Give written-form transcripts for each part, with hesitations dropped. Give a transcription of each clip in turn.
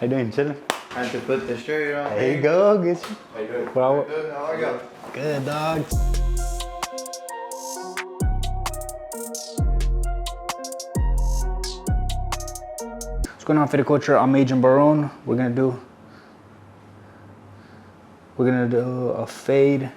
How you doing? Chilling? I had to put the shirt on. There you go. Get you. How you doing? Bro. Good. How are you? Good, dog. What's going on, Fitted Culture? I'm Agent Barone. We're gonna do a fade.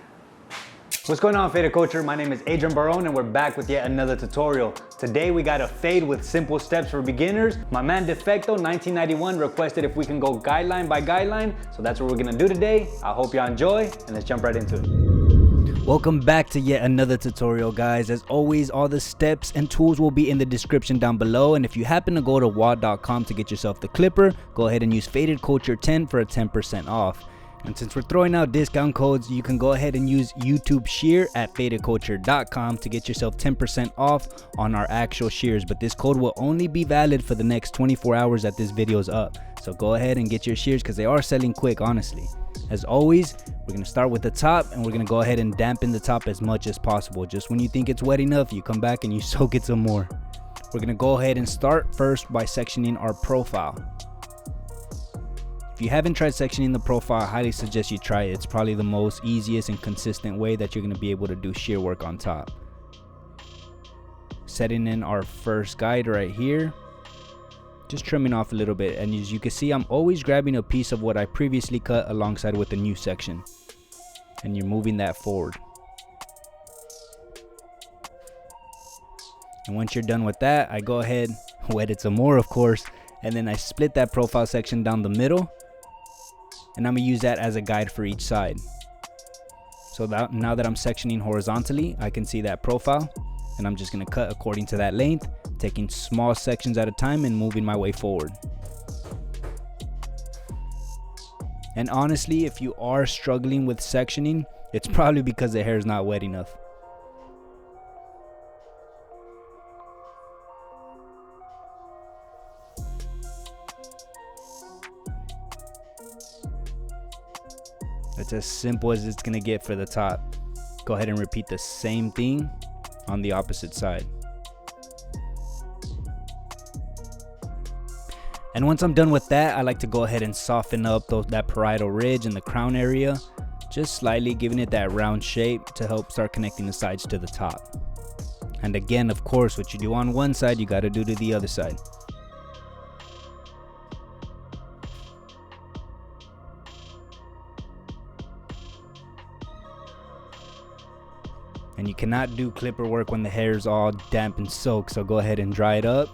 What's going on, Fitted Culture? My name is Adrian Barone and we're back with yet another tutorial. Today we got a fade with simple steps for beginners. My man Defecto 1991 requested if we can go guideline by guideline, so that's what we're gonna do today. I hope y'all enjoy and let's jump right into it. Welcome back to yet another tutorial, guys. As always, all the steps and tools will be in the description down below, and if you happen to go to watt.com to get yourself the clipper, go ahead and use Faded Culture 10 for a 10% off. And since we're throwing out discount codes, you can go ahead and use YouTube shear at fadedculture.com to get yourself 10% off on our actual shears. But this code will only be valid for the next 24 hours that this video is up. So go ahead and get your shears because they are selling quick, honestly. As always, we're going to start with the top and we're going to go ahead and dampen the top as much as possible. Just when you think it's wet enough, you come back and you soak it some more. We're going to go ahead and start first by sectioning our profile. If you haven't tried sectioning the profile, I highly suggest you try it. It's probably the most easiest and consistent way that you're going to be able to do shear work on top. Setting in our first guide right here. Just trimming off a little bit, and as you can see, I'm always grabbing a piece of what I previously cut alongside with the new section. And you're moving that forward. And once you're done with that, I go ahead, wet it some more of course, and then I split that profile section down the middle. And I'm gonna use that as a guide for each side. So now that I'm sectioning horizontally, I can see that profile, and I'm just gonna cut according to that length, taking small sections at a time and moving my way forward. And honestly, if you are struggling with sectioning, it's probably because the hair is not wet enough. It's as simple as it's gonna get for the top. Go ahead and repeat the same thing on the opposite side. And once I'm done with that, I like to go ahead and soften up that parietal ridge and the crown area, just slightly giving it that round shape to help start connecting the sides to the top. And again, of course, what you do on one side, you gotta do to the other side. And you cannot do clipper work when the hair is all damp and soaked, so go ahead and dry it up.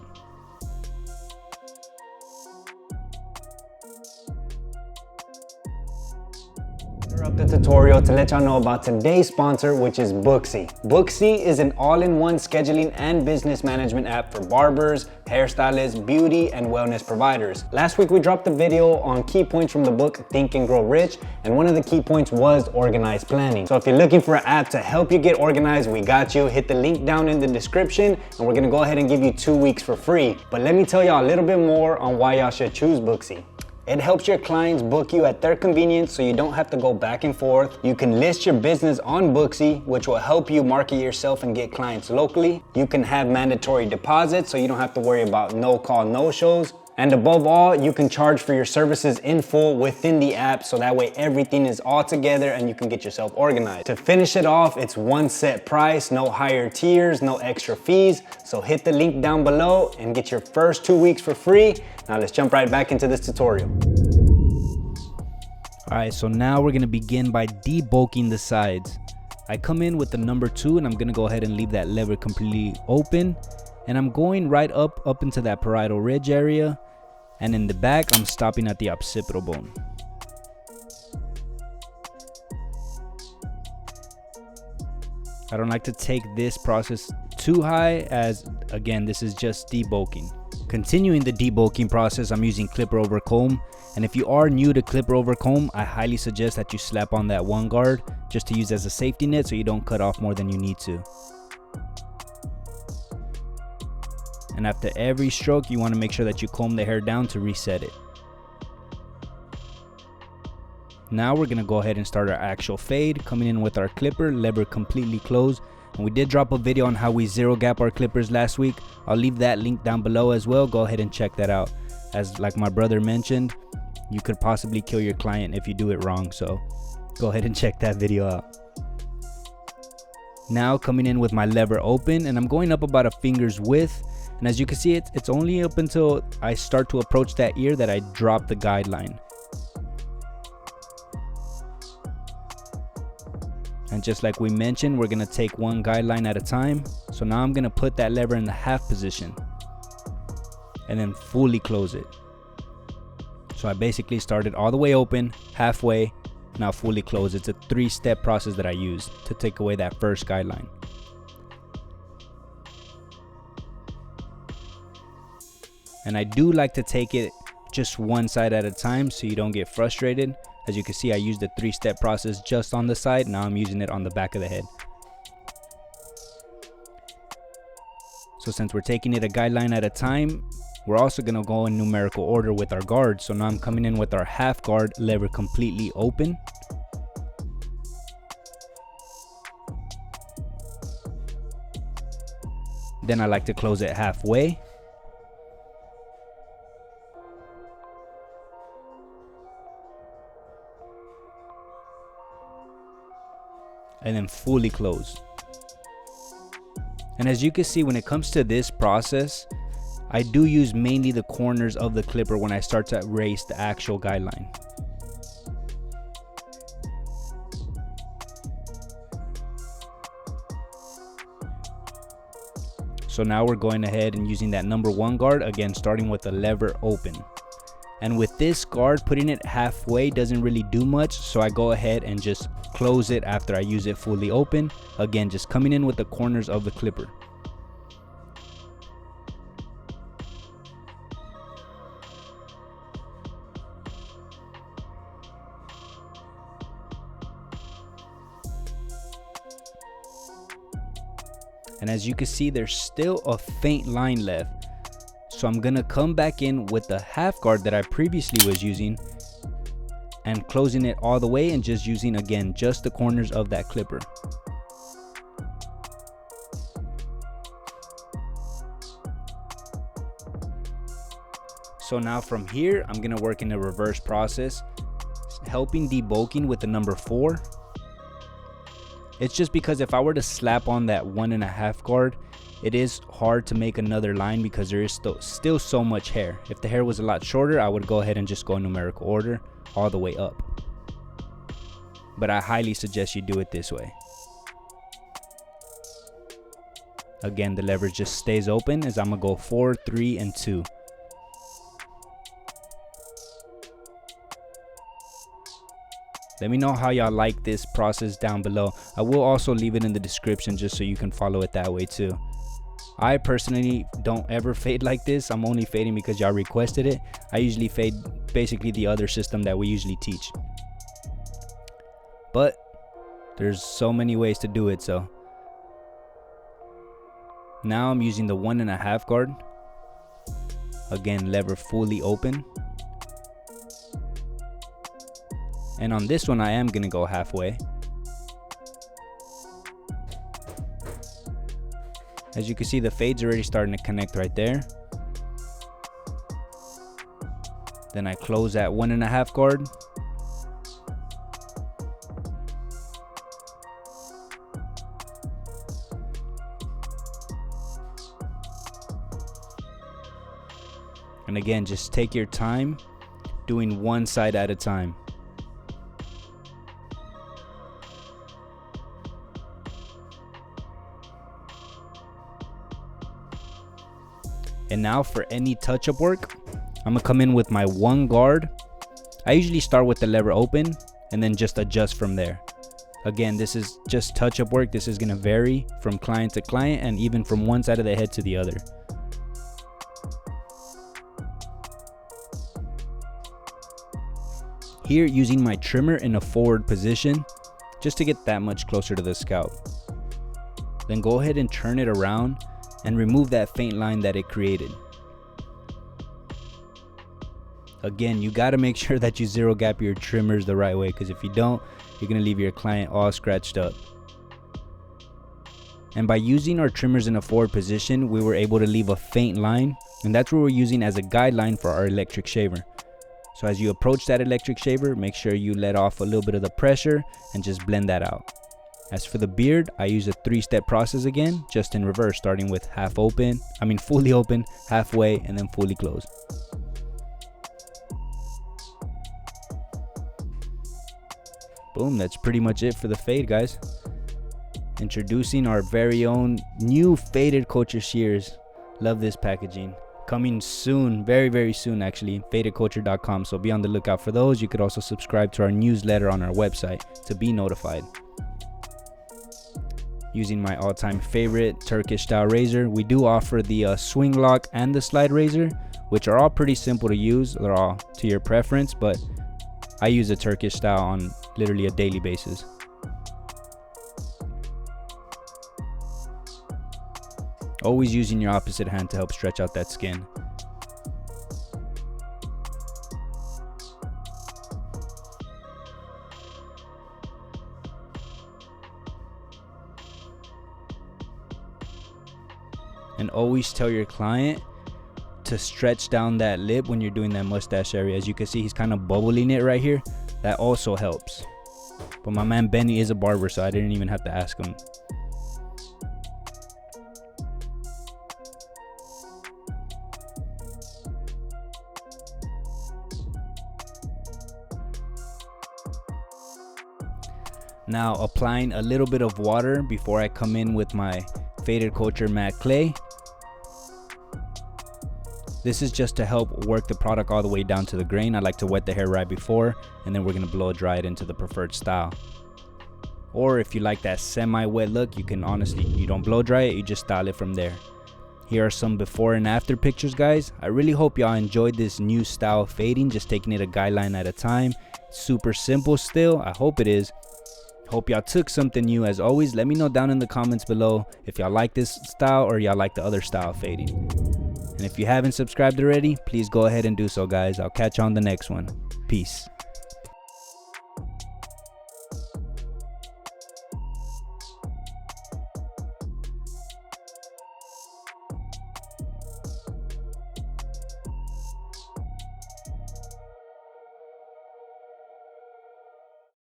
Interrupt the tutorial to let y'all know about today's sponsor, which is Booksy. Booksy is an all-in-one scheduling and business management app for barbers, hairstylists, beauty, and wellness providers. Last week we dropped a video on key points from the book Think and Grow Rich, and one of the key points was organized planning. So if you're looking for an app to help you get organized, we got you. Hit the link down in the description and we're gonna go ahead and give you 2 weeks for free. But let me tell y'all a little bit more on why y'all should choose Booksy. It helps your clients book you at their convenience so you don't have to go back and forth. You can list your business on Booksy, which will help you market yourself and get clients locally. You can have mandatory deposits so you don't have to worry about no call, no shows. And above all, you can charge for your services in full within the app, so that way everything is all together and you can get yourself organized. To finish it off, it's one set price, no higher tiers, no extra fees. So hit the link down below and get your first 2 weeks for free. Now let's jump right back into this tutorial. All right, so now we're gonna begin by debulking the sides. I come in with the number 2 and I'm gonna go ahead and leave that lever completely open. And I'm going right up into that parietal ridge area. And in the back, I'm stopping at the occipital bone. I don't like to take this process too high, as again, this is just debulking. Continuing the debulking process, I'm using clipper over comb. And if you are new to clipper over comb, I highly suggest that you slap on that one guard just to use as a safety net so you don't cut off more than you need to. And after every stroke, you want to make sure that you comb the hair down to reset it. Now we're going to go ahead and start our actual fade, coming in with our clipper, lever completely closed. And we did drop a video on how we zero gap our clippers last week. I'll leave that link down below as well. Go ahead and check that out. As like my brother mentioned, you could possibly kill your client if you do it wrong. So go ahead and check that video out. Now coming in with my lever open, and I'm going up about a finger's width. And as you can see, it's only up until I start to approach that ear that I drop the guideline. And just like we mentioned, we're gonna take one guideline at a time. So now I'm gonna put that lever in the half position and then fully close it. So I basically started all the way open, halfway, now fully closed. It's a 3-step process that I used to take away that first guideline. And I do like to take it just one side at a time so you don't get frustrated. As you can see, I used the 3-step process just on the side. Now I'm using it on the back of the head. So since we're taking it a guideline at a time, we're also gonna go in numerical order with our guard. So now I'm coming in with our half guard lever completely open. Then I like to close it halfway. And then fully close. And as you can see, when it comes to this process, I do use mainly the corners of the clipper when I start to erase the actual guideline. So now we're going ahead and using that number 1 guard, again starting with the lever open. And with this guard, putting it halfway doesn't really do much, so I go ahead and just close it after I use it fully open. Again, just coming in with the corners of the clipper. And as you can see, there's still a faint line left. So I'm gonna come back in with the half guard that I previously was using and closing it all the way and just using, again, just the corners of that clipper. So now from here, I'm gonna work in a reverse process, helping debulking with the number 4. It's just because if I were to slap on that 1.5 guard, it is hard to make another line because there is still so much hair. If the hair was a lot shorter, I would go ahead and just go in numerical order all the way up. But I highly suggest you do it this way. Again, the lever just stays open as I'm gonna go 4, 3, and 2. Let me know how y'all like this process down below. I will also leave it in the description just so you can follow it that way too. I personally don't ever fade like this. I'm only fading because y'all requested it. I usually fade basically the other system that we usually teach. But there's so many ways to do it, so. Now I'm using the 1.5 guard. Again, lever fully open. And on this one, I am gonna go halfway. As you can see, the fade's already starting to connect right there. Then I close that 1.5 guard. And again, just take your time doing one side at a time. And now for any touch-up work, I'm gonna come in with my 1 guard. I usually start with the lever open and then just adjust from there. Again, this is just touch-up work. This is gonna vary from client to client and even from one side of the head to the other. Here, using my trimmer in a forward position, just to get that much closer to the scalp. Then go ahead and turn it around and remove that faint line that it created. Again, you gotta make sure that you zero gap your trimmers the right way, because if you don't, you're gonna leave your client all scratched up. And by using our trimmers in a forward position, we were able to leave a faint line, and that's what we're using as a guideline for our electric shaver. So as you approach that electric shaver, make sure you let off a little bit of the pressure and just blend that out. As for the beard, I use a 3-step process again, just in reverse, starting with fully open, halfway, and then fully closed. Boom, that's pretty much it for the fade, guys. Introducing our very own new faded culture shears. Love this packaging. Coming soon, very, very soon actually, fadedculture.com. So be on the lookout for those. You could also subscribe to our newsletter on our website to be notified. Using my all-time favorite Turkish style razor. We do offer the swing lock and the slide razor, which are all pretty simple to use. They're all to your preference, but I use a Turkish style on literally a daily basis. Always using your opposite hand to help stretch out that skin. And always tell your client to stretch down that lip when you're doing that mustache area. As you can see, he's kind of bubbling it right here. That also helps. But my man Benny is a barber, so I didn't even have to ask him. Now applying a little bit of water before I come in with my Faded Culture matte clay. This is just to help work the product all the way down to the grain. I like to wet the hair right before, and then we're gonna blow dry it into the preferred style. Or if you like that semi-wet look, you don't blow dry it, you just style it from there. Here are some before and after pictures, guys. I really hope y'all enjoyed this new style of fading, just taking it a guideline at a time. Super simple still, I hope it is. Hope y'all took something new. As always, let me know down in the comments below if y'all like this style or y'all like the other style of fading. And if you haven't subscribed already, please go ahead and do so, guys. I'll catch you on the next one. Peace.